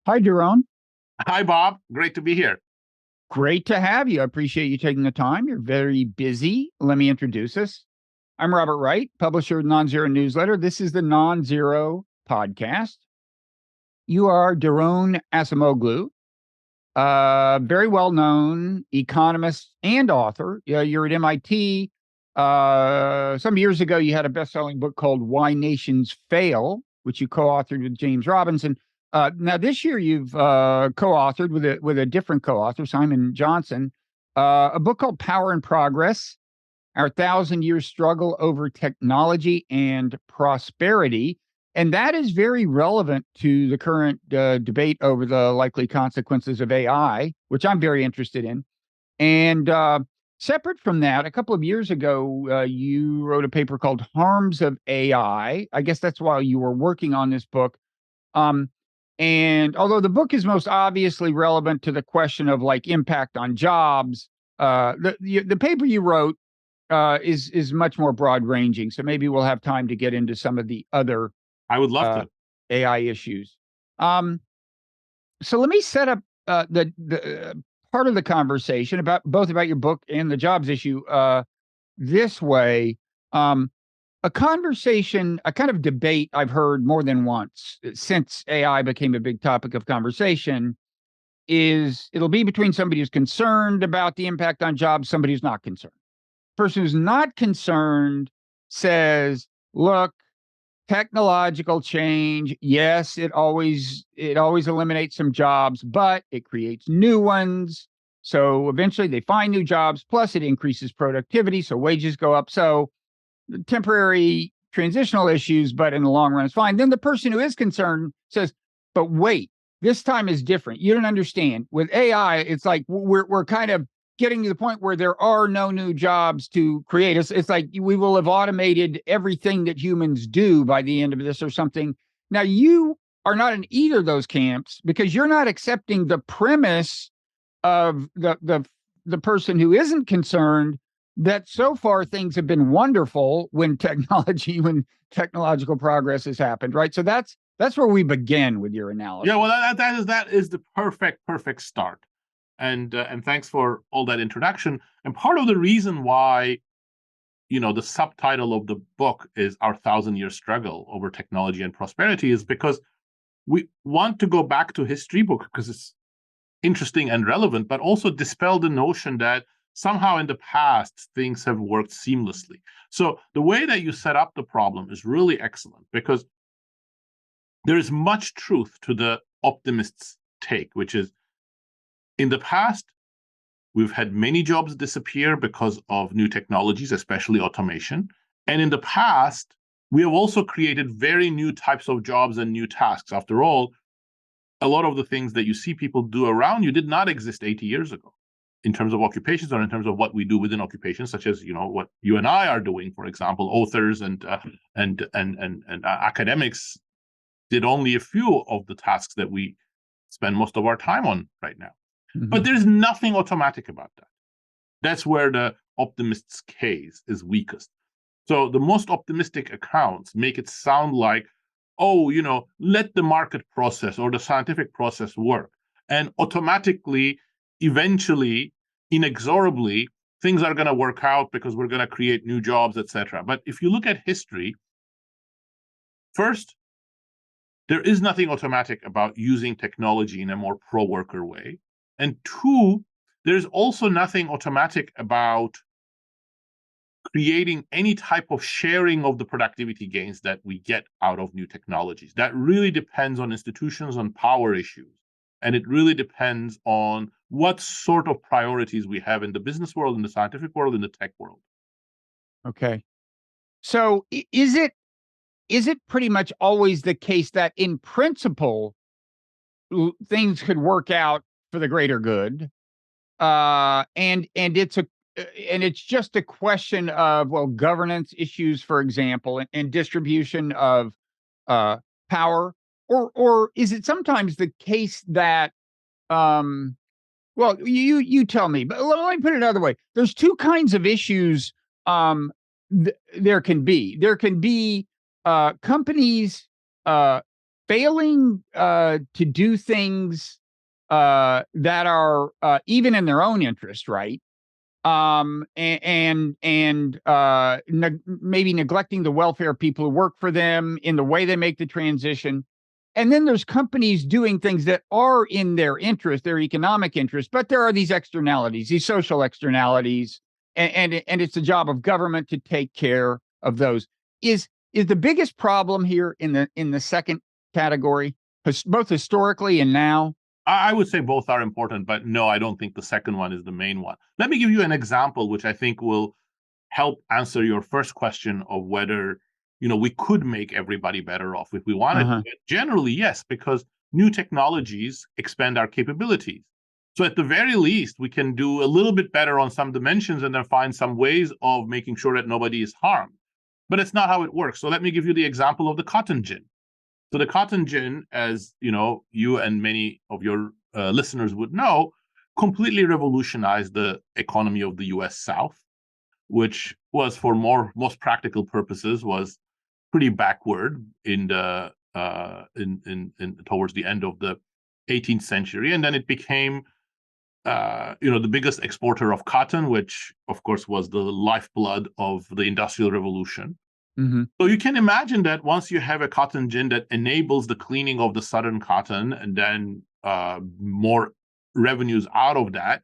Hi, Daron. Hi, Bob. Great to be here. Great to have you. I appreciate you taking the time. You're very busy. Let me introduce us. I'm Robert Wright, publisher of Nonzero newsletter. This is the Nonzero podcast. You are Daron Acemoglu, very well-known economist and author. You're at MIT. Some years ago, you had a best-selling book called Why Nations Fail, which you co-authored with James Robinson. Now, this year, you've co-authored with a different co-author, Simon Johnson, a book called Power and Progress: Our 1,000-Year Struggle Over Technology and Prosperity. And that is very relevant to the current debate over the likely consequences of AI, which I'm very interested in. And separate from that, a couple of years ago, you wrote a paper called Harms of AI. I guess that's while you were working on this book. And although the book is most obviously relevant to the question of like impact on jobs, the paper you wrote is much more broad ranging. So maybe we'll have time to get into some of the other I would love to. AI issues. So let me set up the part of the conversation about both about your book and the jobs issue this way. A conversation, a kind of debate I've heard more than once since AI became a big topic of conversation is it'll be between somebody who's concerned about the impact on jobs, somebody who's not concerned. Person who's not concerned says, look, technological change, yes, it always eliminates some jobs, but it creates new ones. So eventually they find new jobs, plus it increases productivity, so wages go up. So temporary transitional issues, but in the long run, it's fine. Then the person who is concerned says, but wait, this time is different. You don't understand. With AI, it's like we're kind of getting to the point where there are no new jobs to create. It's like we will have automated everything that humans do by the end of this or something. Now, you are not in either of those camps because you're not accepting the premise of the person who isn't concerned that so far things have been wonderful when technological progress has happened, right? So that's where we begin with your analysis. Yeah, well, that is the perfect start, and thanks for all that introduction. And part of the reason why, the subtitle of the book is Our 1,000-Year Struggle Over Technology and Prosperity is because we want to go back to history book because it's interesting and relevant, but also dispel the notion that somehow in the past things have worked seamlessly. So the way that you set up the problem is really excellent because there is much truth to the optimists' take, which is in the past, we've had many jobs disappear because of new technologies, especially automation. And in the past, we have also created very new types of jobs and new tasks. After all, a lot of the things that you see people do around you did not exist 80 years ago in terms of occupations or in terms of what we do within occupations, such as what you and I are doing, for example. Authors and academics did only a few of the tasks that we spend most of our time on right now. Mm-hmm. But there's nothing automatic about that. That's where the optimist's case is weakest. So the most optimistic accounts make it sound like, let the market process or the scientific process work. And automatically, eventually, inexorably, things are going to work out because we're going to create new jobs, etc. But if you look at history, first, there is nothing automatic about using technology in a more pro-worker way. And two, there's also nothing automatic about creating any type of sharing of the productivity gains that we get out of new technologies. That really depends on institutions, on power issues. And it really depends on what sort of priorities we have in the business world, in the scientific world, in the tech world. Okay. So is it pretty much always the case that in principle, things could work out for the greater good? And it's just a question of, governance issues, for example, and distribution of power, or is it sometimes the case that, you tell me, but let me put it another way. There's two kinds of issues. There can be companies failing to do things that are even in their own interest, right? Maybe neglecting the welfare of people who work for them in the way they make the transition. And then there's companies doing things that are in their interest, their economic interest, but there are these externalities, these social externalities, and it's the job of government to take care of those. Is the biggest problem here in the second category, both historically and now? I would say both are important, but no, I don't think the second one is the main one. Let me give you an example, which I think will help answer your first question of whether, we could make everybody better off if we wanted to. Generally, yes, because new technologies expand our capabilities. So at the very least, we can do a little bit better on some dimensions and then find some ways of making sure that nobody is harmed. But it's not how it works. So let me give you the example of the cotton gin. So the cotton gin, as you and many of your listeners would know, completely revolutionized the economy of the U.S. South, which was, for most practical purposes, was pretty backward in the towards the end of the 18th century, and then it became the biggest exporter of cotton, which of course was the lifeblood of the Industrial Revolution. So you can imagine that once you have a cotton gin that enables the cleaning of the southern cotton and then more revenues out of that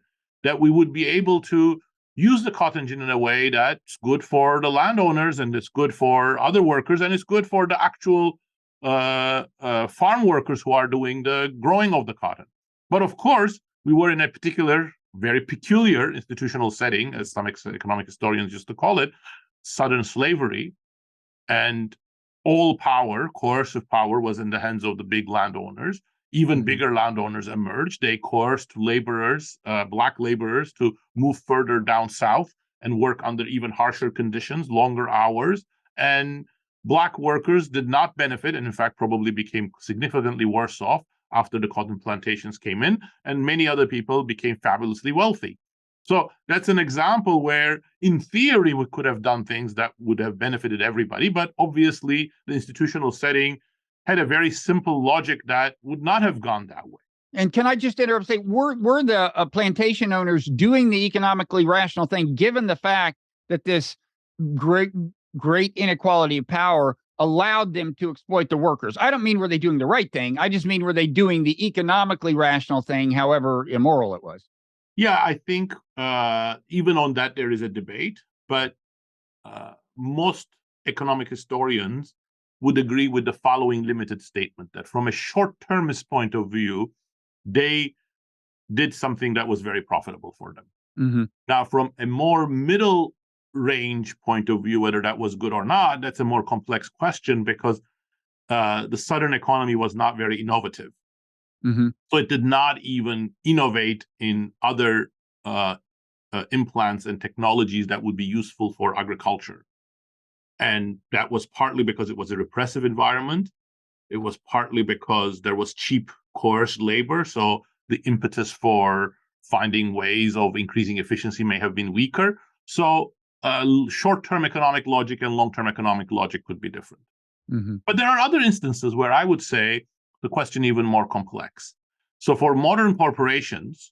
we would be able to use the cotton gin in a way that's good for the landowners and it's good for other workers and it's good for the actual farm workers who are doing the growing of the cotton. But of course, we were in a particular, very peculiar institutional setting, as some economic historians used to call it, Southern slavery. And all power, coercive power, was in the hands of the big landowners. Even bigger landowners emerged. They coerced laborers, black laborers, to move further down south and work under even harsher conditions, longer hours. And black workers did not benefit, and in fact probably became significantly worse off after the cotton plantations came in, and many other people became fabulously wealthy. So that's an example where, in theory, we could have done things that would have benefited everybody, but obviously the institutional setting had a very simple logic that would not have gone that way. And can I just interrupt and say, were the plantation owners doing the economically rational thing, given the fact that this great inequality of power allowed them to exploit the workers? I don't mean were they doing the right thing. I just mean were they doing the economically rational thing, however immoral it was? Yeah, I think even on that there is a debate, but most economic historians would agree with the following limited statement, that from a short-termist point of view, they did something that was very profitable for them. Now, from a more middle range point of view, whether that was good or not, that's a more complex question, because the Southern economy was not very innovative. So it did not even innovate in other implants and technologies that would be useful for agriculture. And that was partly because it was a repressive environment. It was partly because there was cheap, coerced labor. So the impetus for finding ways of increasing efficiency may have been weaker. So short-term economic logic and long-term economic logic could be different. But there are other instances where I would say the question even more complex. So for modern corporations,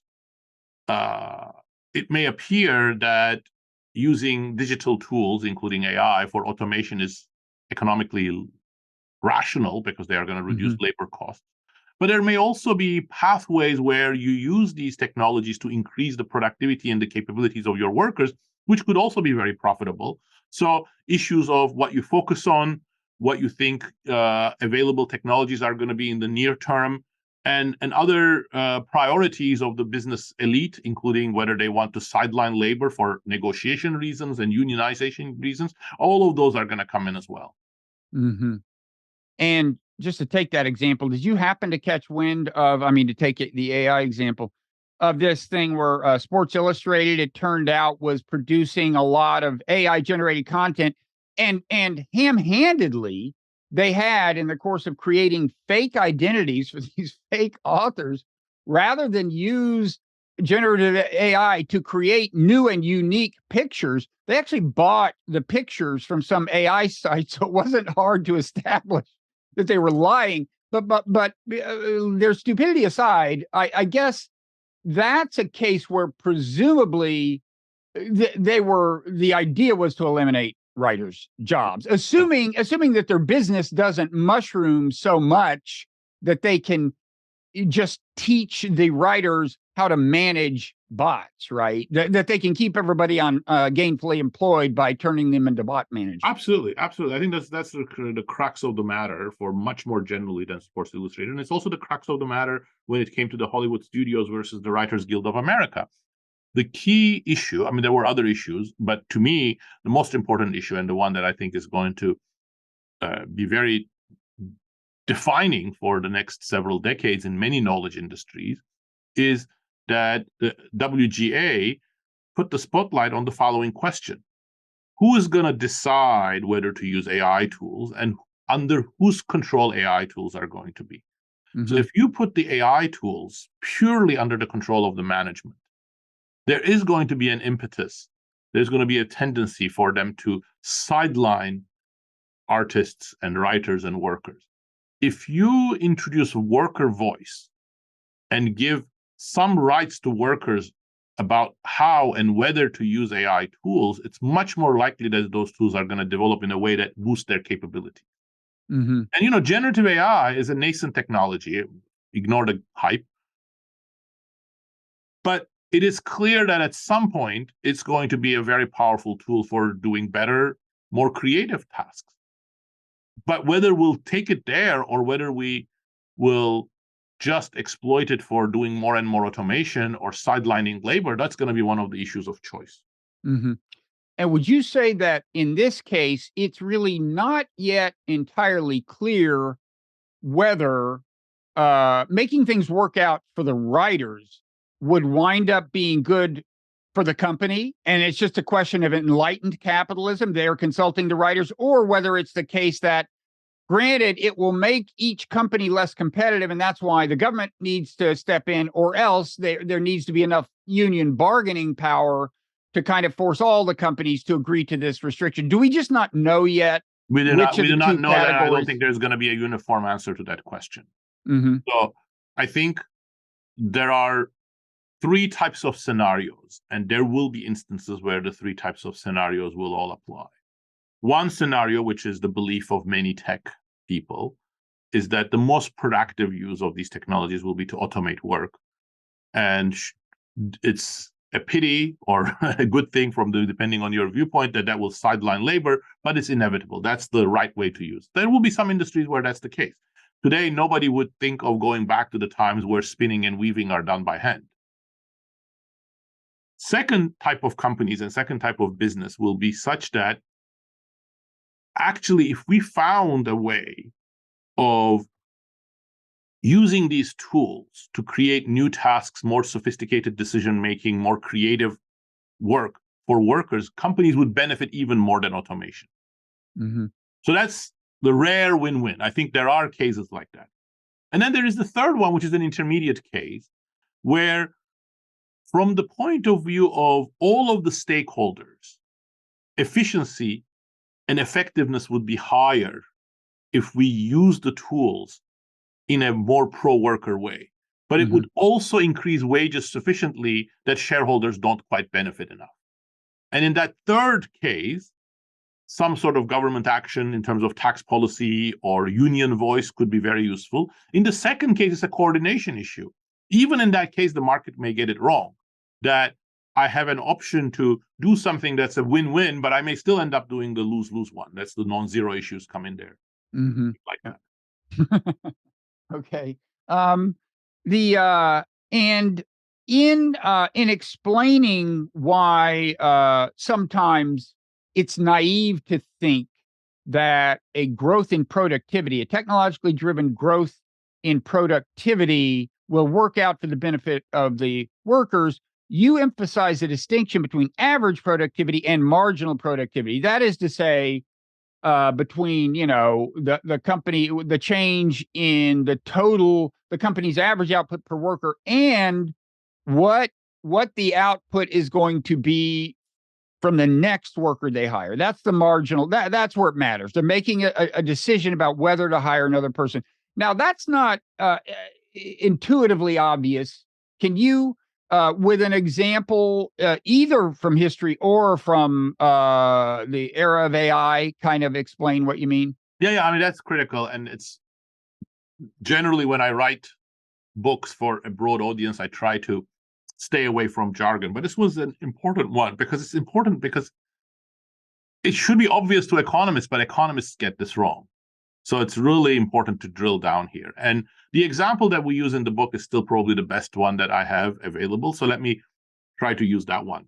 it may appear that using digital tools, including AI, for automation is economically rational because they are going to reduce labor costs. But there may also be pathways where you use these technologies to increase the productivity and the capabilities of your workers, which could also be very profitable. So issues of what you focus on, what you think available technologies are going to be in the near term, and other priorities of the business elite, including whether they want to sideline labor for negotiation reasons and unionization reasons, all of those are going to come in as well. And just to take that example, did you happen to catch wind of, to take the AI example, of this thing where Sports Illustrated, it turned out, was producing a lot of AI-generated content, and ham-handedly, they had, in the course of creating fake identities for these fake authors, rather than use generative AI to create new and unique pictures, they actually bought the pictures from some AI site, so it wasn't hard to establish that they were lying. But their stupidity aside, I guess that's a case where presumably the idea was to eliminate writers' jobs, assuming that their business doesn't mushroom so much that they can just teach the writers how to manage bots, right? That they can keep everybody on gainfully employed by turning them into bot managers. Absolutely. I think that's the crux of the matter for much more generally than Sports Illustrated, and it's also the crux of the matter when it came to the Hollywood studios versus the Writers Guild of America. The key issue, I mean, there were other issues, but to me, the most important issue, and the one that I think is going to be very defining for the next several decades in many knowledge industries, is that the WGA put the spotlight on the following question. Who is going to decide whether to use AI tools, and under whose control AI tools are going to be? Mm-hmm. So if you put the AI tools purely under the control of the management, there is going to be an impetus. There's going to be a tendency for them to sideline artists and writers and workers. If you introduce worker voice and give some rights to workers about how and whether to use AI tools, it's much more likely that those tools are going to develop in a way that boosts their capability. Mm-hmm. And, generative AI is a nascent technology. Ignore the hype. But it is clear that at some point, it's going to be a very powerful tool for doing better, more creative tasks. But whether we'll take it there or whether we will just exploit it for doing more and more automation or sidelining labor, that's going to be one of the issues of choice. Mm-hmm. And would you say that in this case, it's really not yet entirely clear whether making things work out for the writers would wind up being good for the company, and it's just a question of enlightened capitalism, they're consulting the writers, or whether it's the case that, granted, it will make each company less competitive, and that's why the government needs to step in, or else there needs to be enough union bargaining power to kind of force all the companies to agree to this restriction. Do we just not know yet? We do not know that. I don't think there's going to be a uniform answer to that question. Mm-hmm. So I think there are three types of scenarios, and there will be instances where the three types of scenarios will all apply. One scenario, which is the belief of many tech people, is that the most productive use of these technologies will be to automate work. And it's a pity or a good thing depending on your viewpoint that will sideline labor, but it's inevitable. That's the right way to use. There will be some industries where that's the case. Today, nobody would think of going back to the times where spinning and weaving are done by hand. Second type of companies and second type of business will be such that actually, if we found a way of using these tools to create new tasks, more sophisticated decision-making, more creative work for workers, companies would benefit even more than automation. Mm-hmm. So that's the rare win-win. I think there are cases like that. And then there is the third one, which is an intermediate case, where from the point of view of all of the stakeholders, efficiency and effectiveness would be higher if we use the tools in a more pro-worker way. But it would also increase wages sufficiently that shareholders don't quite benefit enough. And in that third case, some sort of government action in terms of tax policy or union voice could be very useful. In the second case, it's a coordination issue. Even in that case, the market may get it wrong, that I have an option to do something that's a win-win, but I may still end up doing the lose-lose one. That's the non-zero issues come in there. Mm-hmm. Like that. Okay. And in explaining why sometimes it's naive to think that a growth in productivity, a technologically driven growth in productivity, will work out for the benefit of the workers, you emphasize the distinction between average productivity and marginal productivity. That is to say, between the company, the change in the company's average output per worker, and what the output is going to be from the next worker they hire. That's the marginal. That's where it matters. They're making a decision about whether to hire another person. Now, that's not intuitively obvious. Can you, with an example, either from history or from the era of AI, kind of explain what you mean? Yeah. I mean, that's critical. And it's generally when I write books for a broad audience, I try to stay away from jargon. But this was an important one because it's important because it should be obvious to economists, but economists get this wrong. So it's really important to drill down here. And the example that we use in the book is still probably the best one that I have available. So let me try to use that one,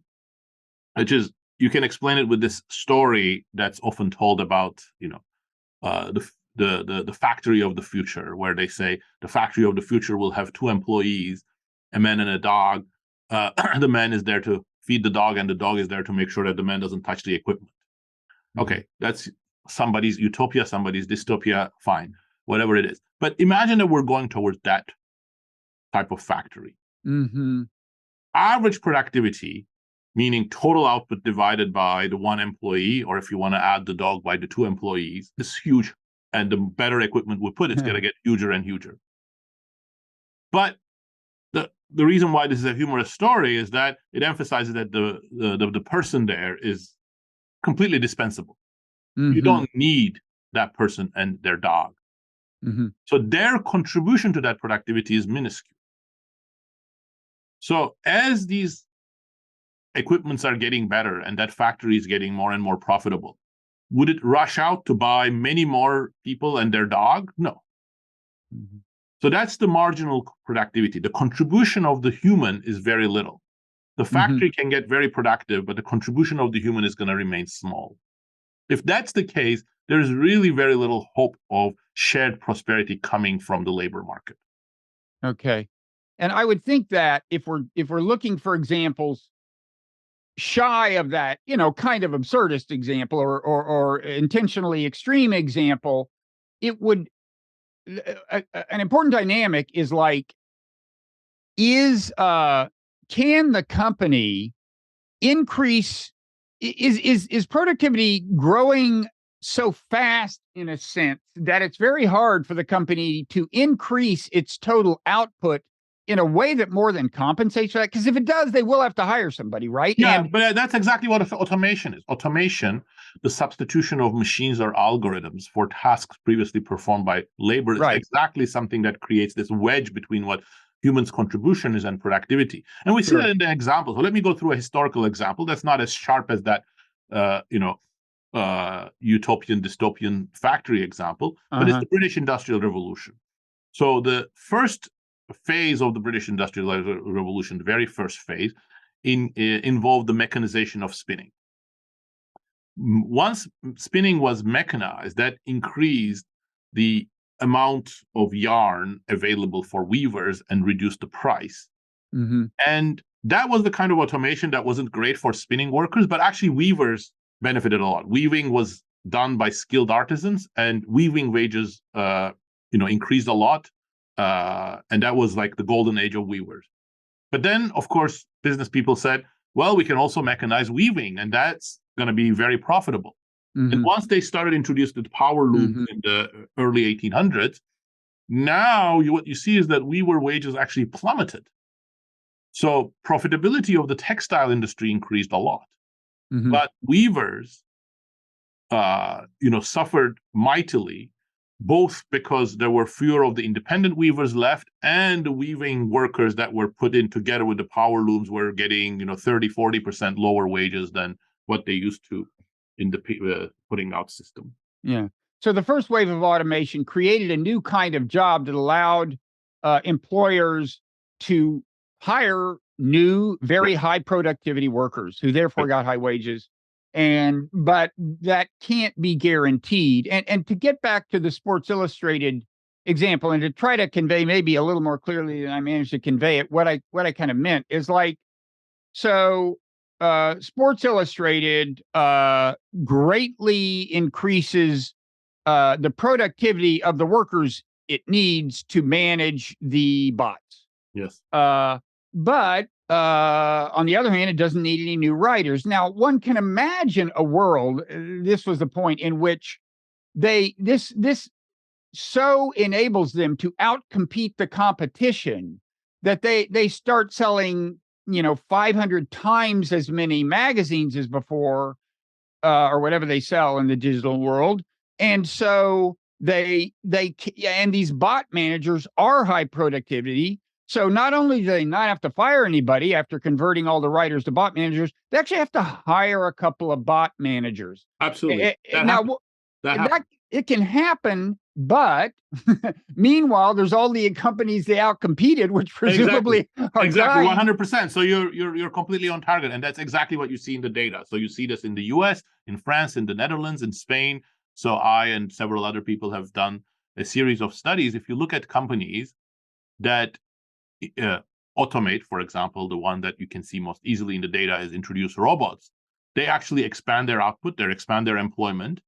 which is, you can explain it with this story that's often told about, the factory of the future, where they say the factory of the future will have two employees, a man and a dog. The man is there to feed the dog, and the dog is there to make sure that the man doesn't touch the equipment. Okay, that's somebody's utopia, somebody's dystopia, fine, whatever it is. But imagine that we're going towards that type of factory. Mm-hmm. Average productivity, meaning total output divided by the one employee, or if you want to add the dog, by the two employees, is huge. And the better equipment we put, it's going to get huger and huger. But the reason why this is a humorous story is that it emphasizes that the person there is completely dispensable. Mm-hmm. You don't need that person and their dog. Mm-hmm. So their contribution to that productivity is minuscule. So as these equipments are getting better and that factory is getting more and more profitable, would it rush out to buy many more people and their dog? No. Mm-hmm. So that's the marginal productivity. The contribution of the human is very little. The factory can get very productive, but the contribution of the human is going to remain small. If that's the case, there's really very little hope of shared prosperity coming from the labor market. Okay. And I would think that if we're looking for examples shy of that, kind of absurdist example or intentionally extreme example, it would an important dynamic is like, can the company increase, is productivity growing so fast in a sense that it's very hard for the company to increase its total output in a way that more than compensates for that? Because if it does, they will have to hire somebody, right? Yeah, but that's exactly what automation is. Automation, the substitution of machines or algorithms for tasks previously performed by labor, is exactly something that creates this wedge between what humans' contribution is and productivity. And we see that in the example. So let me go through a historical example that's not as sharp as that, utopian, dystopian factory example, but it's the British Industrial Revolution. So the first phase of the British Industrial Revolution, the very first phase, involved the mechanization of spinning. Once spinning was mechanized, that increased the amount of yarn available for weavers and reduced the price. Mm-hmm. And that was the kind of automation that wasn't great for spinning workers, but actually weavers benefited a lot. Weaving was done by skilled artisans, and weaving wages, increased a lot. And that was like the golden age of weavers. But then, of course, business people said, well, we can also mechanize weaving, and that's going to be very profitable. Mm-hmm. And once they started introducing the power loom in the early 1800s, now what you see is that weaver wages actually plummeted. So profitability of the textile industry increased a lot. Mm-hmm. But weavers, suffered mightily, both because there were fewer of the independent weavers left, and the weaving workers that were put in together with the power looms were getting 30-40% lower wages than what they used to in the putting out system. Yeah. So the first wave of automation created a new kind of job that allowed employers to hire new, very high productivity workers who therefore got high wages. But that can't be guaranteed. And to get back to the Sports Illustrated example, and to try to convey maybe a little more clearly than I managed to convey it, what I kind of meant is like, so Sports Illustrated greatly increases the productivity of the workers it needs to manage the bots. Yes. But On the other hand, it doesn't need any new writers. Now, one can imagine a world, this was the point, in which this so enables them to outcompete the competition that they start selling, 500 times as many magazines as before, or whatever they sell in the digital world. And so and these bot managers are high productivity. So not only do they not have to fire anybody after converting all the writers to bot managers, they actually have to hire a couple of bot managers. Absolutely. That it can happen, but meanwhile, there's all the companies they outcompeted, which presumably are exactly 100%. So you're completely on target, and that's exactly what you see in the data. So you see this in the U.S., in France, in the Netherlands, in Spain. So I and several other people have done a series of studies. If you look at companies that automate, for example, the one that you can see most easily in the data is introduce robots. They actually expand their output, they expand their employment,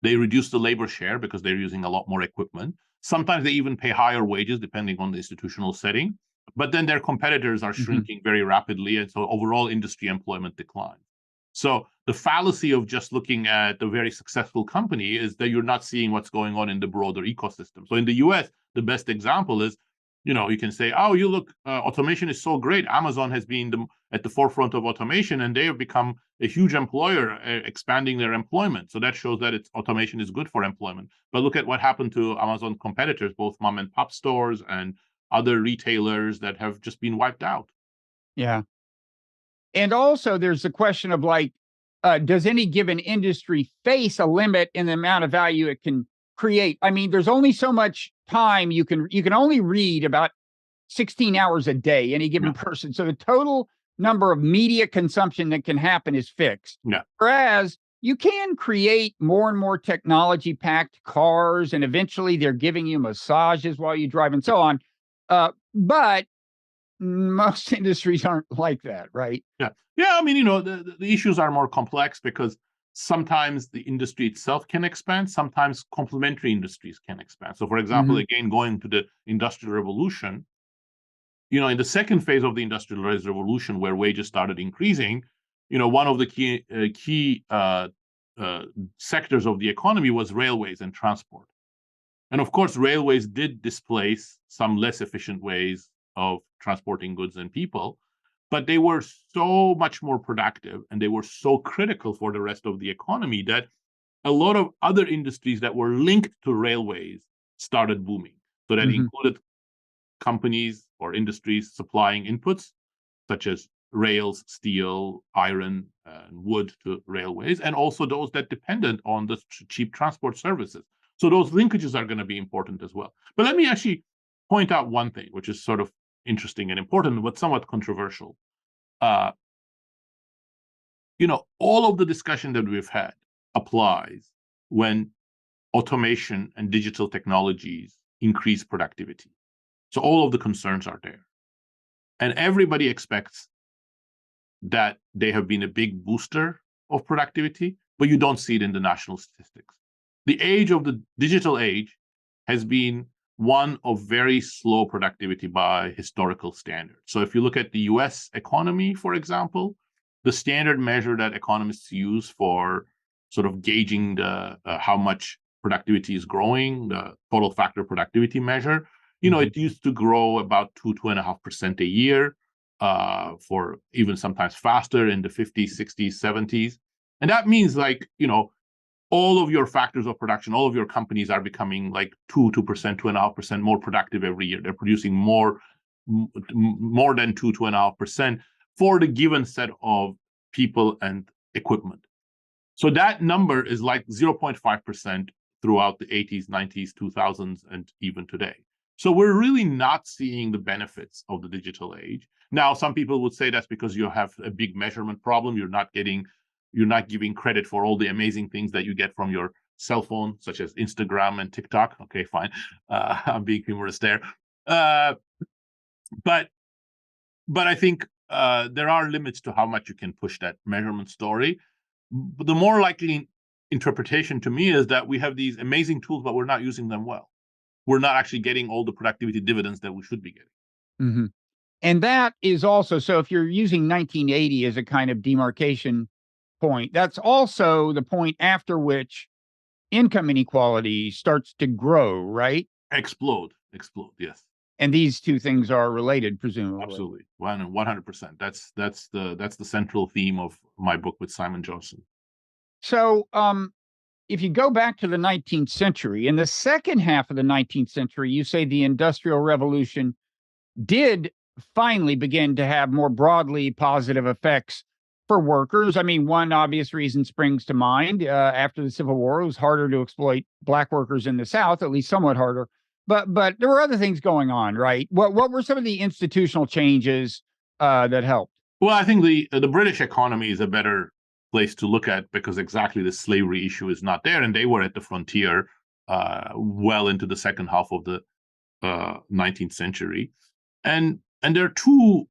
they reduce the labor share because they're using a lot more equipment. Sometimes they even pay higher wages depending on the institutional setting. But then their competitors are shrinking very rapidly, and so overall industry employment declines. So the fallacy of just looking at a very successful company is that you're not seeing what's going on in the broader ecosystem. So in the US, the best example is, you can say, oh, you look, automation is so great. Amazon has been at the forefront of automation, and they have become a huge employer, expanding their employment. So that shows that automation is good for employment. But look at what happened to Amazon competitors, both mom and pop stores and other retailers that have just been wiped out. Yeah. And also there's the question of does any given industry face a limit in the amount of value it can create? I mean, there's only so much time you can only read about 16 hours a day, any given person. So the total number of media consumption that can happen is fixed. Yeah. Whereas you can create more and more technology packed cars, and eventually they're giving you massages while you drive and so on. But most industries aren't like that, right? Yeah. I mean, the issues are more complex because sometimes the industry itself can expand, sometimes complementary industries can expand. So, for example, again, going to the Industrial Revolution, in the second phase of the Industrial Revolution, where wages started increasing, one of the key sectors of the economy was railways and transport. And of course, railways did displace some less efficient ways of transporting goods and people, but they were so much more productive and they were so critical for the rest of the economy that a lot of other industries that were linked to railways started booming. So that included companies or industries supplying inputs such as rails, steel, iron, and wood to railways, and also those that depended on the cheap transport services. So those linkages are going to be important as well. But let me actually point out one thing, which is sort of interesting and important, but somewhat controversial. All of the discussion that we've had applies when automation and digital technologies increase productivity. So all of the concerns are there. And everybody expects that they have been a big booster of productivity, but you don't see it in the national statistics. The age of the digital age has been one of very slow productivity by historical standards. So if you look at the US economy, for example, the standard measure that economists use for sort of gauging how much productivity is growing, the total factor productivity measure, it used to grow about 2.5% a year, for even sometimes faster in the 50s, 60s, 70s. And that means all of your factors of production, all of your companies are becoming 2%, 2.5% more productive every year. They're producing more than 2.5% for the given set of people and equipment. So that number is 0.5% throughout the 80s, 90s, 2000s, and even today. So we're really not seeing the benefits of the digital age. Now, some people would say that's because you have a big measurement problem. You're not giving credit for all the amazing things that you get from your cell phone, such as Instagram and TikTok. Okay, fine. I'm being humorous there. But I think there are limits to how much you can push that measurement story. But the more likely interpretation to me is that we have these amazing tools, but we're not using them well. We're not actually getting all the productivity dividends that we should be getting. And that is also, so if you're using 1980 as a kind of demarcation point, that's also the point after which income inequality starts to grow, right? Explode, yes. And these two things are related, presumably. Absolutely, 100%. That's the central theme of my book with Simon Johnson. So, if you go back to the 19th century, in the second half of the 19th century, you say the Industrial Revolution did finally begin to have more broadly positive effects for workers. I mean, one obvious reason springs to mind. After the Civil War, it was harder to exploit Black workers in the South, at least somewhat harder. But there were other things going on, right? What were some of the institutional changes that helped? Well, I think the British economy is a better place to look at because exactly the slavery issue is not there, and they were at the frontier well into the second half of the 19th century, and there are two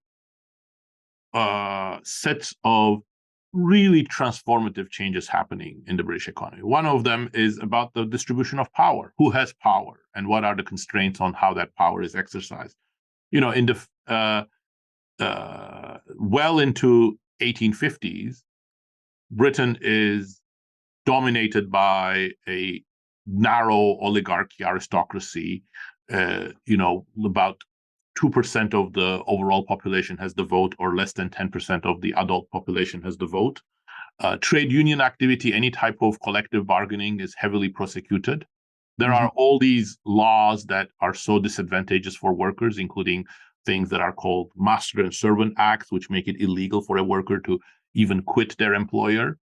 sets of really transformative changes happening in the British economy. One of them is about the distribution of power. Who has power, and what are the constraints on how that power is exercised? In the well into 1850s, Britain is dominated by a narrow oligarchy aristocracy. About 2% of the overall population has the vote, or less than 10% of the adult population has the vote. Trade union activity, any type of collective bargaining, is heavily prosecuted. There are all these laws that are so disadvantageous for workers, including things that are called master and servant acts, which make it illegal for a worker to even quit their employer.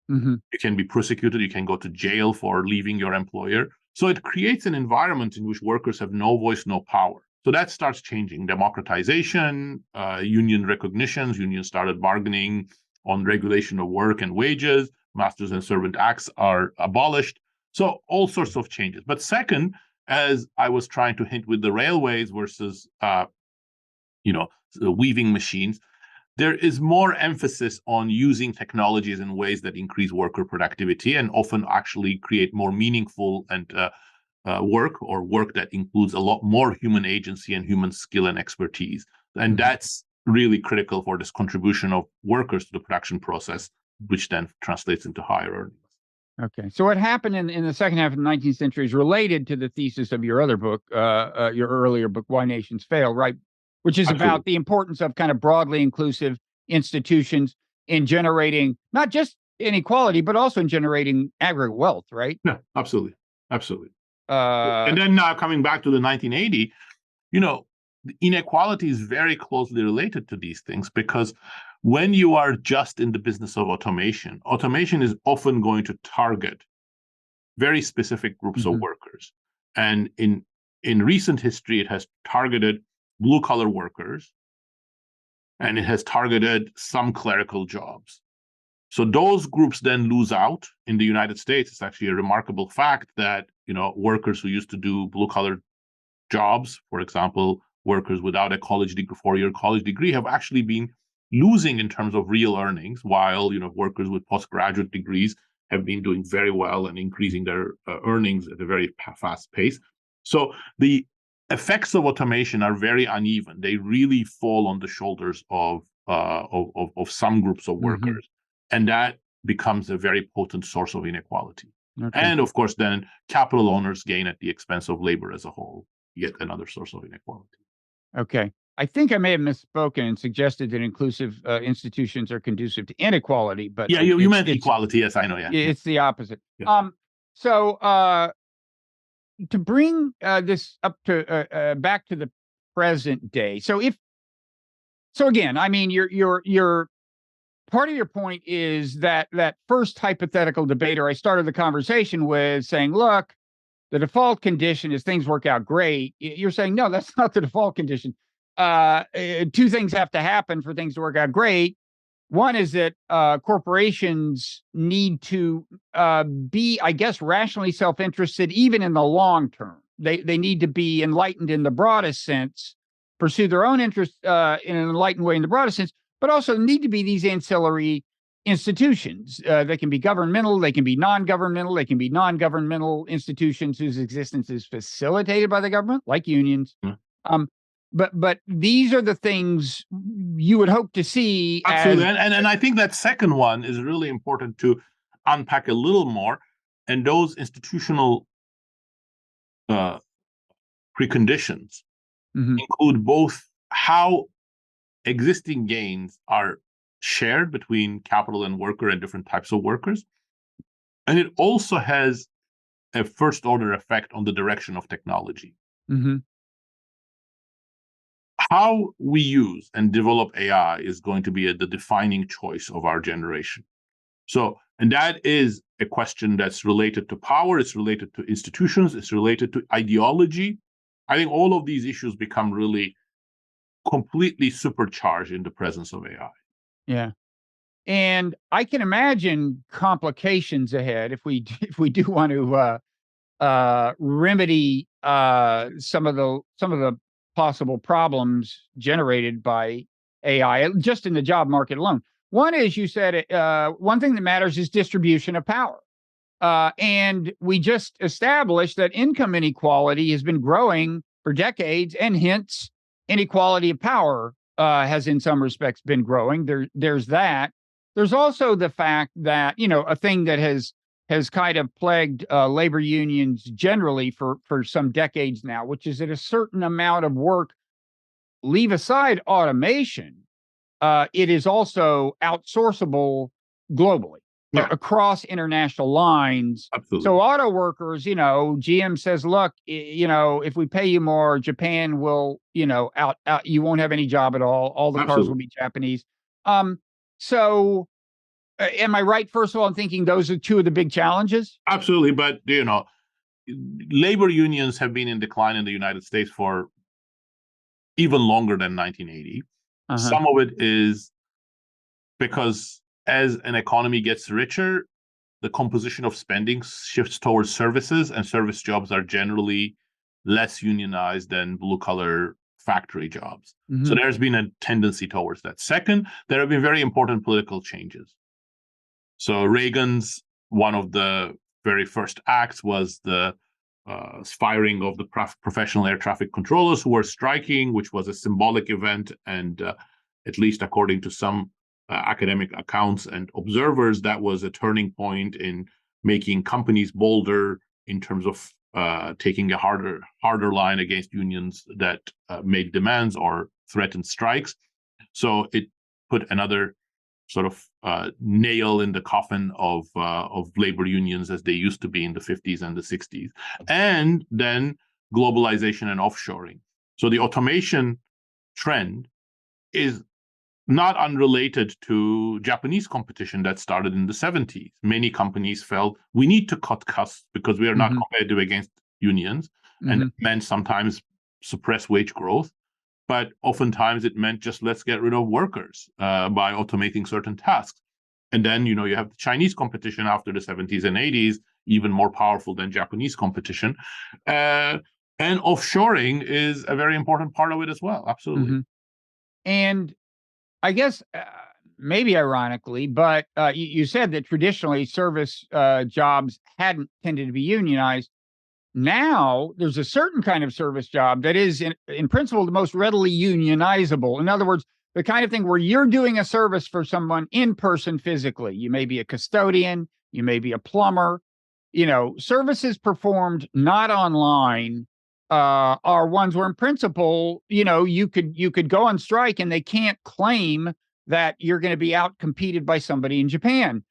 You can be prosecuted, you can go to jail for leaving your employer. So it creates an environment in which workers have no voice, no power. So that starts changing. Democratization, union recognitions, unions started bargaining on regulation of work and wages, masters and servant acts are abolished. So all sorts of changes. But second, as I was trying to hint with the railways versus the weaving machines, there is more emphasis on using technologies in ways that increase worker productivity and often actually create more meaningful and work that includes a lot more human agency and human skill and expertise. And that's really critical for this contribution of workers to the production process, which then translates into higher earnings. Okay. So what happened in the second half of the 19th century is related to the thesis of your other book, your earlier book, Why Nations Fail, right? Which is Absolutely. about the importance of kind of broadly inclusive institutions in generating not just inequality, but also in generating aggregate wealth, right? No, absolutely. And then now coming back to the 1980, inequality is very closely related to these things, because when you are just in the business of automation is often going to target very specific groups of workers. And in recent history, it has targeted blue-collar workers, and it has targeted some clerical jobs. So those groups then lose out. In the United States, it's actually a remarkable fact that workers who used to do blue-collar jobs, for example, workers without a college degree, 4-year college degree, have actually been losing in terms of real earnings, while workers with postgraduate degrees have been doing very well and increasing their earnings at a very fast pace. So the effects of automation are very uneven. They really fall on the shoulders of some groups of workers, and that becomes a very potent source of inequality. Okay. And of course, then capital owners gain at the expense of labor as a whole, yet another source of inequality. Okay. I think I may have misspoken and suggested that inclusive institutions are conducive to inequality, but yeah, you meant equality. Yes, I know. Yeah, it's the opposite. Yeah. So to bring this up to back to the present day. So again, I mean, your part of your point is that first hypothetical debater I started the conversation with saying, look, the default condition is things work out great. You're saying, no, that's not the default condition. Two things have to happen for things to work out great. One is that corporations need to be, I guess, rationally self-interested, even in the long term. They need to be enlightened in the broadest sense, pursue their own interests in an enlightened way in the broadest sense, but also need to be these ancillary institutions. They can be governmental, they can be non-governmental, they can be non-governmental institutions whose existence is facilitated by the government, like unions. but these are the things you would hope to see. Absolutely. As And I think that second one is really important to unpack a little more. And those institutional preconditions include both how existing gains are shared between capital and worker and different types of workers. And it also has a first order effect on the direction of technology. How we use and develop AI is going to be the defining choice of our generation. So, and that is a question that's related to power, it's related to institutions, it's related to ideology. I think all of these issues become really completely supercharged in the presence of AI. Yeah. And I can imagine complications ahead if we do want to remedy some of the possible problems generated by AI just in the job market alone. One is, you said, one thing that matters is distribution of power. And we just established that income inequality has been growing for decades, and hence inequality of power has in some respects been growing. There's that. There's also the fact that, a thing that has kind of plagued labor unions generally for some decades now, which is that a certain amount of work, leave aside automation, it is also outsourceable globally. Yeah. Across international lines. Absolutely. So auto workers, GM says, look, if we pay you more, Japan will, out you won't have any job at all. All the Absolutely. cars will be Japanese. So am I right, first of all, in thinking those are two of the big challenges? Absolutely. But, labor unions have been in decline in the United States for even longer than 1980. Some of it is because as an economy gets richer, the composition of spending shifts towards services, and service jobs are generally less unionized than blue-collar factory jobs. So there's been a tendency towards that. Second, there have been very important political changes. So Reagan's, one of the very first acts was the firing of the professional air traffic controllers who were striking, which was a symbolic event. And at least according to some academic accounts and observers, that was a turning point in making companies bolder in terms of taking a harder line against unions that made demands or threatened strikes. So it put another sort of nail in the coffin of labor unions as they used to be in the 50s and the 60s. And then globalization and offshoring. So the automation trend is not unrelated to Japanese competition that started in the 70s. Many companies felt we need to cut costs because we are not competitive against unions, and it meant sometimes suppress wage growth. But oftentimes it meant just let's get rid of workers by automating certain tasks. And then, you have the Chinese competition after the 70s and 80s, even more powerful than Japanese competition. And offshoring is a very important part of it as well. Absolutely. And I guess maybe ironically, but you said that traditionally service jobs hadn't tended to be unionized. Now there's a certain kind of service job that is in principle the most readily unionizable. In other words, the kind of thing where you're doing a service for someone in person physically. You may be a custodian, you may be a plumber. Services performed not online are ones where in principle, you could go on strike and they can't claim that you're going to be out competed by somebody in Japan.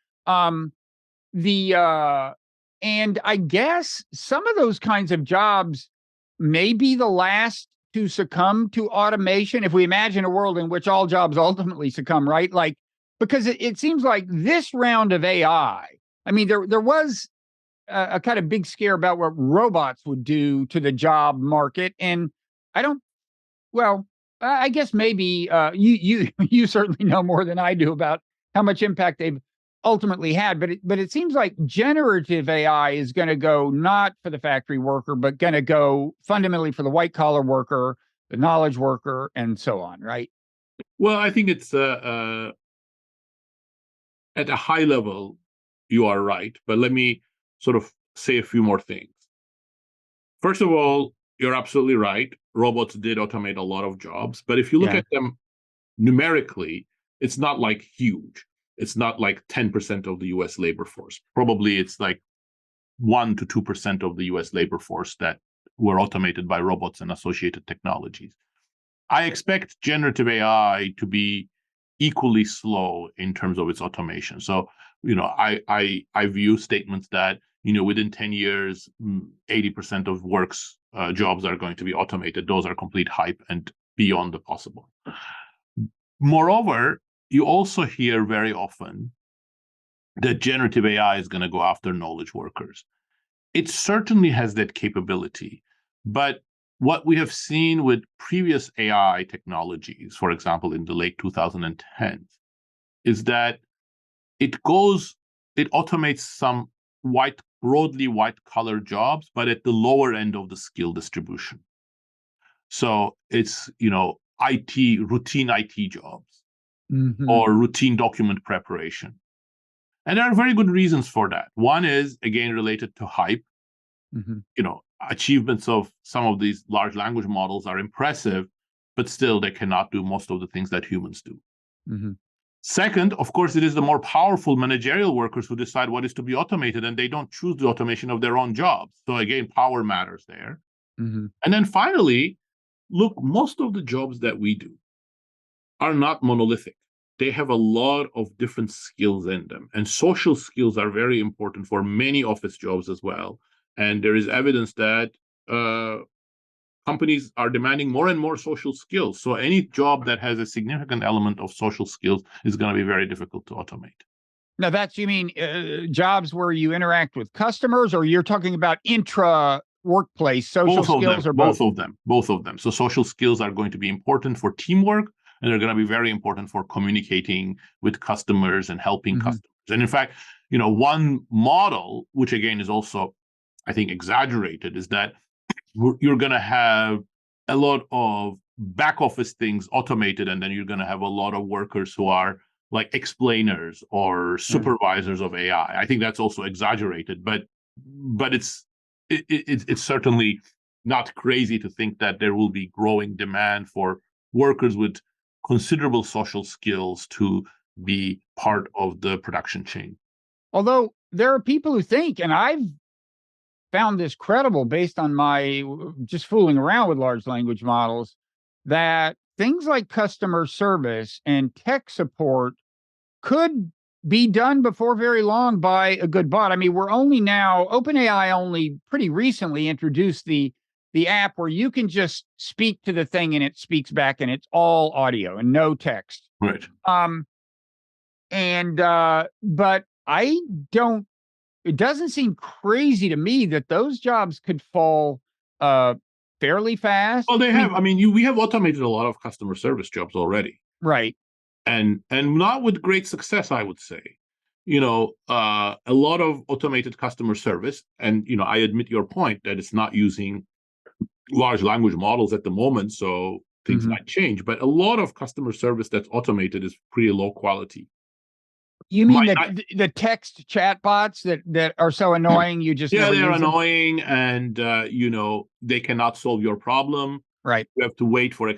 And I guess some of those kinds of jobs may be the last to succumb to automation. If we imagine a world in which all jobs ultimately succumb, right? Like, because it seems like this round of AI, I mean, there was a kind of big scare about what robots would do to the job market. And I guess maybe you certainly know more than I do about how much impact they've ultimately had, but it seems like generative AI is going to go not for the factory worker, but going to go fundamentally for the white collar worker, the knowledge worker, and so on, right? Well, I think it's at a high level, you are right, but let me sort of say a few more things. First of all, you're absolutely right. robots did automate a lot of jobs, but if you look Yeah. at them numerically, it's not like huge. It's not like 10% of the US labor force. Probably it's like 1 to 2% of the US labor force that were automated by robots and associated technologies. I expect generative AI to be equally slow in terms of its automation. So, I view statements that, within 10 years, 80% of work's jobs are going to be automated. Those are complete hype and beyond the possible. Moreover, you also hear very often that generative AI is going to go after knowledge workers. It certainly has that capability, but what we have seen with previous AI technologies, for example, in the late 2010s, is that it automates some broadly white-collar jobs, but at the lower end of the skill distribution. So it's, routine IT jobs or routine document preparation. And there are very good reasons for that. One is, again, related to hype. Achievements of some of these large language models are impressive, but still they cannot do most of the things that humans do. Second, of course, it is the more powerful managerial workers who decide what is to be automated, and they don't choose the automation of their own jobs. So again, power matters there. And then finally, look, most of the jobs that we do are not monolithic. They have a lot of different skills in them. And social skills are very important for many office jobs as well. And there is evidence that companies are demanding more and more social skills. So any job that has a significant element of social skills is going to be very difficult to automate. Now, you mean jobs where you interact with customers, or you're talking about intra-workplace social skills, or both? Both of them. So social skills are going to be important for teamwork, and they're going to be very important for communicating with customers and helping customers. And in fact, one model, which again is also, I think, exaggerated, is that you're going to have a lot of back office things automated, and then you're going to have a lot of workers who are like explainers or supervisors of AI. I think that's also exaggerated, but it's certainly not crazy to think that there will be growing demand for workers with considerable social skills to be part of the production chain. Although there are people who think, and I've found this credible based on my just fooling around with large language models, that things like customer service and tech support could be done before very long by a good bot. I mean, OpenAI only pretty recently introduced the app where you can just speak to the thing and it speaks back, and it's all audio and no text. Right. But it doesn't seem crazy to me that those jobs could fall fairly fast. Well, they have. I mean, we have automated a lot of customer service jobs already. Right. And not with great success, I would say. A lot of automated customer service, and I admit your point that it's not using large language models at the moment, so things might change. But a lot of customer service that's automated is pretty low quality. You mean the text chatbots that are so annoying you just never use them? They're annoying, and they cannot solve your problem. Right. You have to wait for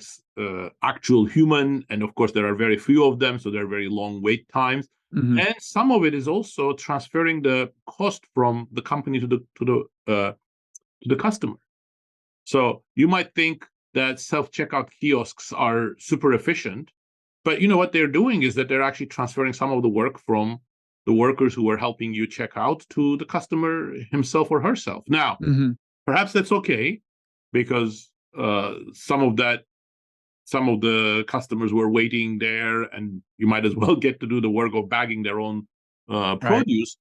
actual human, and of course there are very few of them, so there are very long wait times. And some of it is also transferring the cost from the company to the customer. So you might think that self-checkout kiosks are super efficient, but what they're doing is that they're actually transferring some of the work from the workers who are helping you check out to the customer himself or herself. Now, perhaps that's okay, because some of the customers were waiting there, and you might as well get to do the work of bagging their own produce.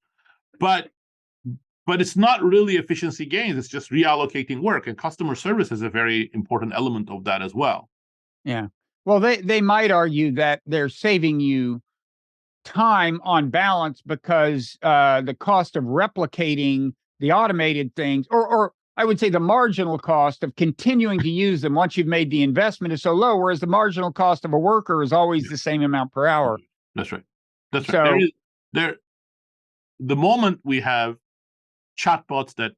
But it's not really efficiency gains. It's just reallocating work, and customer service is a very important element of that as well. Yeah. Well, they might argue that they're saving you time on balance because the cost of replicating the automated things, or I would say the marginal cost of continuing to use them once you've made the investment is so low, whereas the marginal cost of a worker is always the same amount per hour. That's right. The moment we have chatbots that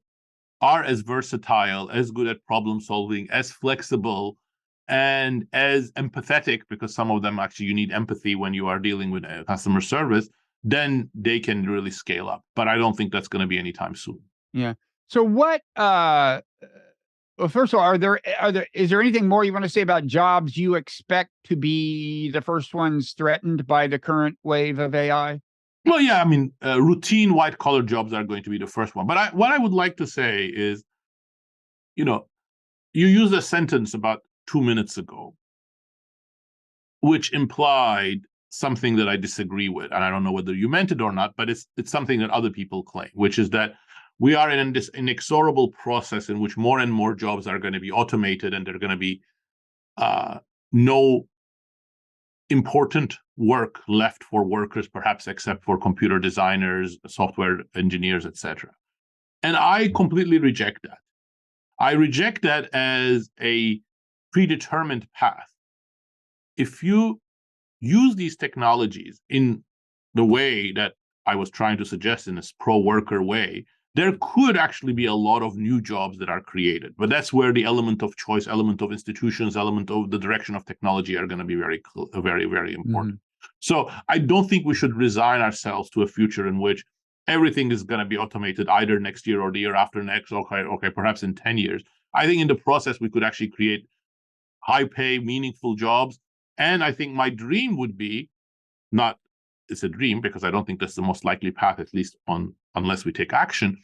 are as versatile, as good at problem solving, as flexible, and as empathetic, because some of them actually you need empathy when you are dealing with customer service, then they can really scale up. But I don't think that's going to be anytime soon. Yeah. So what well, first of all, is there anything more you want to say about jobs you expect to be the first ones threatened by the current wave of AI? Well, yeah, I mean, routine white collar jobs are going to be the first one. But what I would like to say is, you used a sentence about 2 minutes ago, which implied something that I disagree with. And I don't know whether you meant it or not, but it's something that other people claim, which is that we are in this inexorable process in which more and more jobs are going to be automated, and there are going to be no important work left for workers, perhaps except for computer designers, software engineers, etc. And I completely reject that. I reject that as a predetermined path. If you use these technologies in the way that I was trying to suggest, in this pro-worker way, there could actually be a lot of new jobs that are created. But that's where the element of choice, element of institutions, element of the direction of technology are going to be very, very important. Mm-hmm. So I don't think we should resign ourselves to a future in which everything is going to be automated either next year or the year after next, okay, perhaps in 10 years. I think in the process, we could actually create high pay, meaningful jobs. And I think my dream would be, not it's a dream because I don't think that's the most likely path, at least unless we take action.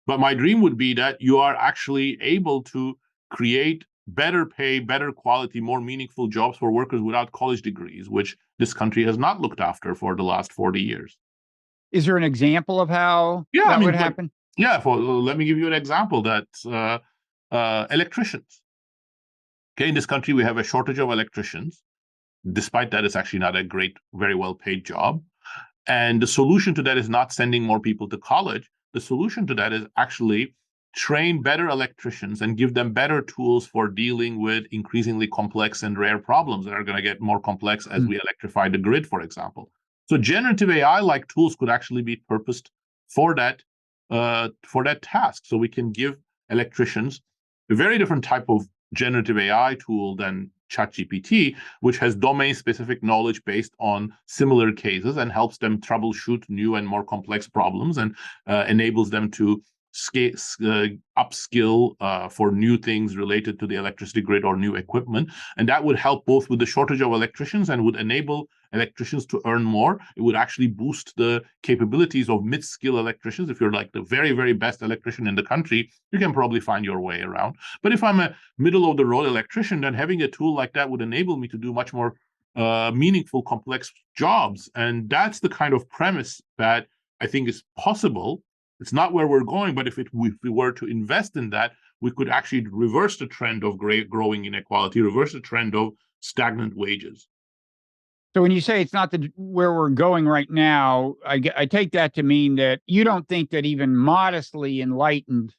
But my dream would be that you are actually able to create better pay, better quality, more meaningful jobs for workers without college degrees, which this country has not looked after for the last 40 years. Is there an example of how that would happen? Let me give you an example. That electricians. Okay, in this country, we have a shortage of electricians. Despite that, it's actually not a great, very well-paid job. And the solution to that is not sending more people to college. The solution to that is actually train better electricians and give them better tools for dealing with increasingly complex and rare problems that are going to get more complex as we electrify the grid, for example. So generative AI-like tools could actually be purposed for that task. So we can give electricians a very different type of generative AI tool than ChatGPT, which has domain-specific knowledge based on similar cases and helps them troubleshoot new and more complex problems, and enables them to upskill for new things related to the electricity grid or new equipment. And that would help both with the shortage of electricians and would enable electricians to earn more. It would actually boost the capabilities of mid-skill electricians. If you're like the very, very best electrician in the country, you can probably find your way around. But if I'm a middle-of-the-road electrician, then having a tool like that would enable me to do much more meaningful, complex jobs. And that's the kind of premise that I think is possible. It's not where we're going, but if we were to invest in that, we could actually reverse the trend of growing inequality, reverse the trend of stagnant wages. So when you say it's not where we're going right now, I take that to mean that you don't think that even modestly enlightened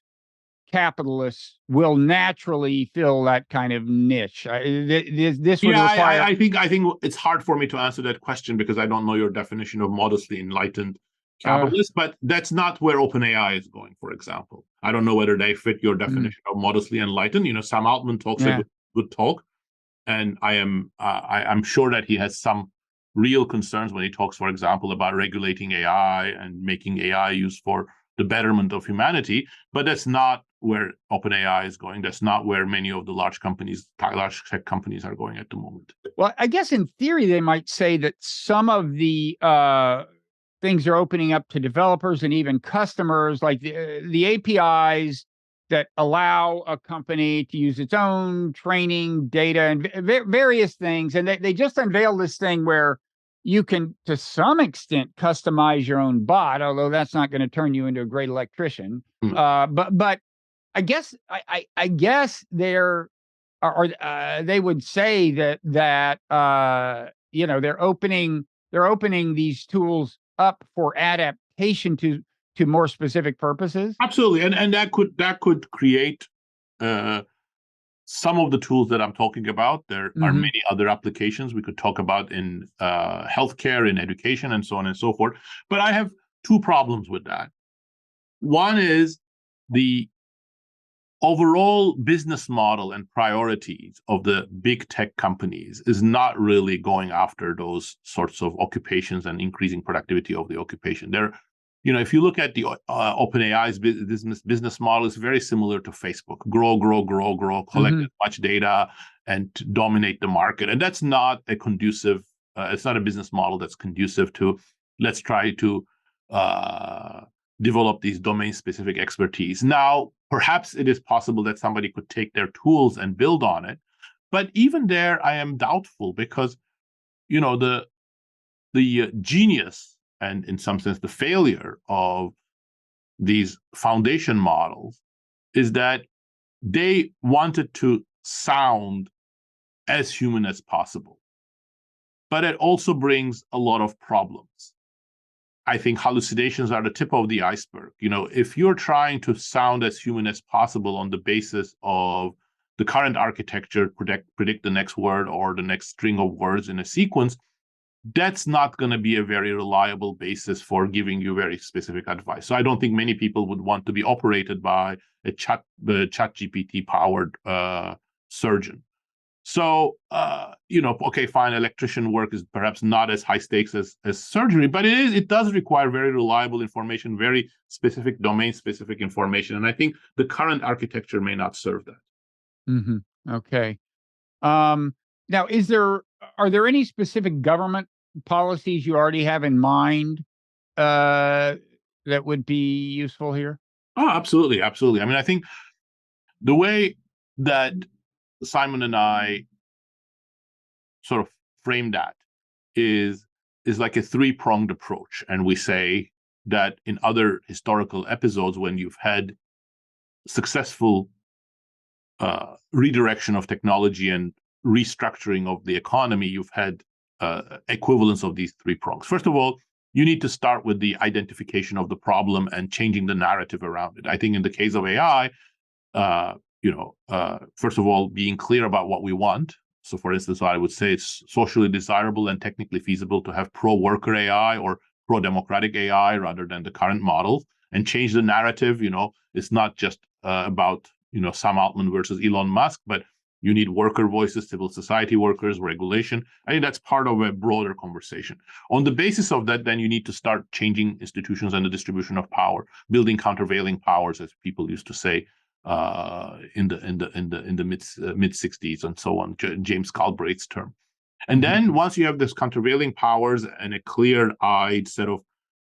capitalists will naturally fill that kind of niche. This would require. I think it's hard for me to answer that question because I don't know your definition of modestly enlightened capitalists, but that's not where OpenAI is going, for example. I don't know whether they fit your definition of modestly enlightened. Sam Altman talks a good talk, and I'm sure that he has some real concerns when he talks, for example, about regulating AI and making AI used for the betterment of humanity. But that's not where OpenAI is going. That's not where many of the large tech companies are going at the moment. Well, I guess in theory, they might say that some of the things are opening up to developers and even customers, like the APIs that allow a company to use its own training data and various things. And they just unveiled this thing where you can, to some extent, customize your own bot, although that's not going to turn you into a great electrician. But I guess I guess they would say that they're opening these tools up for adaptation to more specific purposes. Absolutely, and that could create some of the tools that I'm talking about. There are many other applications we could talk about in healthcare, in education, and so on and so forth. But I have two problems with that. One is the overall business model and priorities of the big tech companies is not really going after those sorts of occupations and increasing productivity of the occupation. If you look at the OpenAI's business model, it's very similar to Facebook: grow, collect as much data, and dominate the market. And that's not a conducive. It's not a business model that's conducive to let's try to develop these domain-specific expertise. Now, perhaps it is possible that somebody could take their tools and build on it, but even there, I am doubtful because, the genius and, in some sense, the failure of these foundation models is that they wanted to sound as human as possible, but it also brings a lot of problems. I think hallucinations are the tip of the iceberg. If you're trying to sound as human as possible on the basis of the current architecture, predict the next word or the next string of words in a sequence, that's not going to be a very reliable basis for giving you very specific advice. So I don't think many people would want to be operated by a chat GPT powered surgeon. So, okay, fine, electrician work is perhaps not as high stakes as surgery, but it does require very reliable information, very specific domain-specific information. And I think the current architecture may not serve that. Okay. Now, are there any specific government policies you already have in mind that would be useful here? Oh, absolutely. Absolutely. I mean, I think the way that Simon and I sort of frame that is like a three-pronged approach. And we say that in other historical episodes, when you've had successful redirection of technology and restructuring of the economy, you've had equivalence of these three prongs. First of all, you need to start with the identification of the problem and changing the narrative around it. I think in the case of AI, first of all, being clear about what we want. So, for instance, I would say it's socially desirable and technically feasible to have pro-worker AI or pro-democratic AI rather than the current models, and change the narrative. It's not just about Sam Altman versus Elon Musk, but you need worker voices, civil society workers, regulation. I think that's part of a broader conversation. On the basis of that, then you need to start changing institutions and the distribution of power, building countervailing powers, as people used to say in the mid 60s and so on, James Galbraith's term. And then once you have this countervailing powers and a clear-eyed set of,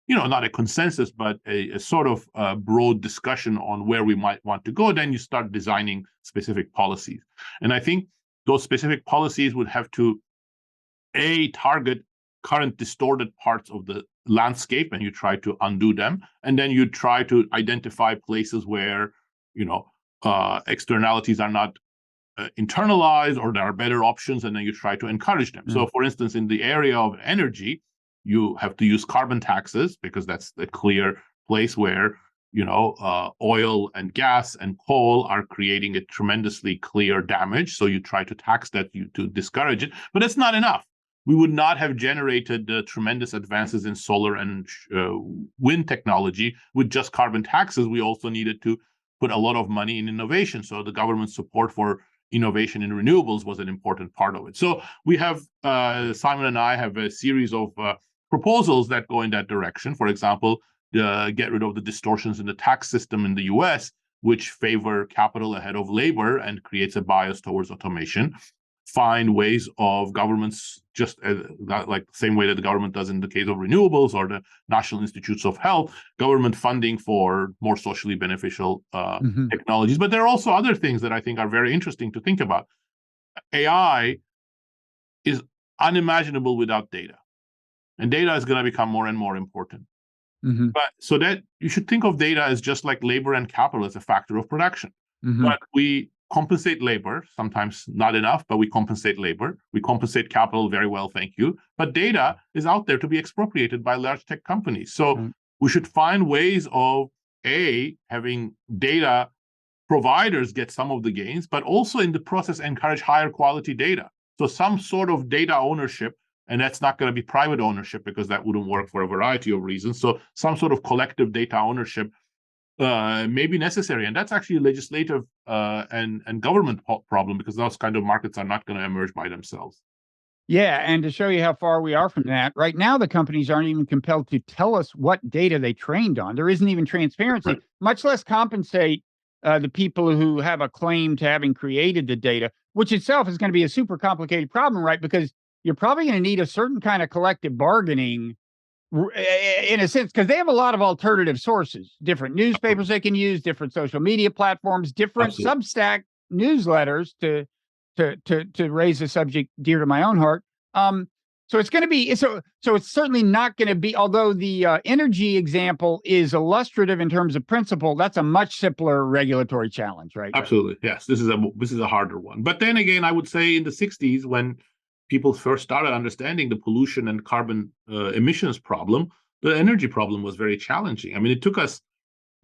not a consensus, but a sort of broad discussion on where we might want to go, then you start designing specific policies. And I think those specific policies would have to, target current distorted parts of the landscape, and you try to undo them. And then you try to identify places where externalities are not internalized, or there are better options, and then you try to encourage them. So, for instance, in the area of energy, you have to use carbon taxes because that's the clear place where oil and gas and coal are creating a tremendously clear damage. So you try to tax that to discourage it, but it's not enough. We would not have generated the tremendous advances in solar and wind technology with just carbon taxes. We also needed to put a lot of money in innovation. So the government support for innovation in renewables was an important part of it. So we have, Simon and I have a series of proposals that go in that direction. For example, get rid of the distortions in the tax system in the US, which favor capital ahead of labor and creates a bias towards automation. Find ways of governments, just like the same way that the government does in the case of renewables or the National Institutes of Health, government funding for more socially beneficial technologies. But there are also other things that I think are very interesting to think about. AI is unimaginable without data, and data is going to become more and more important. But so that you should think of data as just like labor and capital as a factor of production. But we compensate labor, sometimes not enough, but we compensate labor. We compensate capital very well, thank you. But data is out there to be expropriated by large tech companies. So we should find ways of, having data providers get some of the gains, but also in the process encourage higher quality data. So some sort of data ownership, and that's not going to be private ownership because that wouldn't work for a variety of reasons. So some sort of collective data ownership may be necessary, and that's actually a legislative and government problem, because those kind of markets are not going to emerge by themselves. Yeah, and to show you how far we are from that, right now the companies aren't even compelled to tell us what data they trained on. There isn't even transparency, Right. much less compensate the people who have a claim to having created the data, which itself is going to be a super complicated problem, right? Because you're probably going to need a certain kind of collective bargaining in a sense, because they have a lot of alternative sources, different newspapers they can use, different social media platforms, different Absolutely. Substack newsletters to raise a subject dear to my own heart. So it's going to be so it's certainly not going to be. Although the energy example is illustrative in terms of principle, that's a much simpler regulatory challenge, right? Absolutely, yes. This is a harder one. But then again, I would say in the 60s, when people first started understanding the pollution and carbon emissions problem, the energy problem was very challenging. I mean, it took us,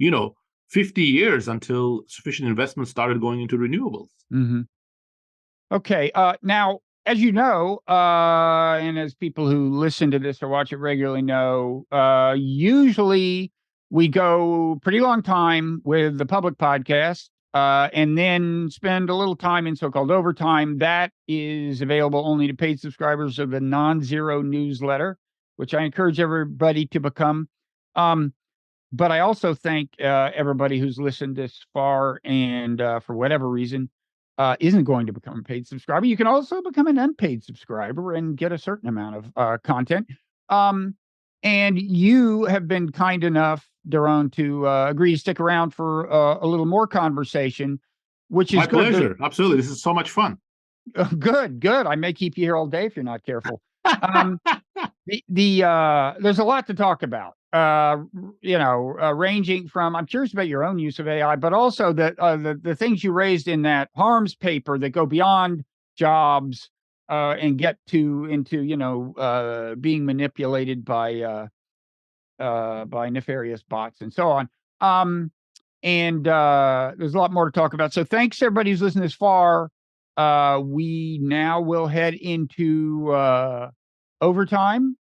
50 years until sufficient investment started going into renewables. Mm-hmm. Okay. Now, as you know, and as people who listen to this or watch it regularly know, usually we go pretty long time with the public podcast, and then spend a little time in so-called overtime. That is available only to paid subscribers of the Nonzero newsletter, which I encourage everybody to become. But I also thank everybody who's listened this far and for whatever reason isn't going to become a paid subscriber. You can also become an unpaid subscriber and get a certain amount of content. And you have been kind enough, Daron, to agree to stick around for a little more conversition, which is My good. pleasure. Absolutely. This is so much fun. Good. I may keep you here all day if you're not careful. There's a lot to talk about. Ranging from, I'm curious about your own use of AI, but also the things you raised in that harms paper that go beyond jobs and get into being manipulated by nefarious bots and so on. And there's a lot more to talk about. So thanks everybody who's listened this far. We now will head into overtime.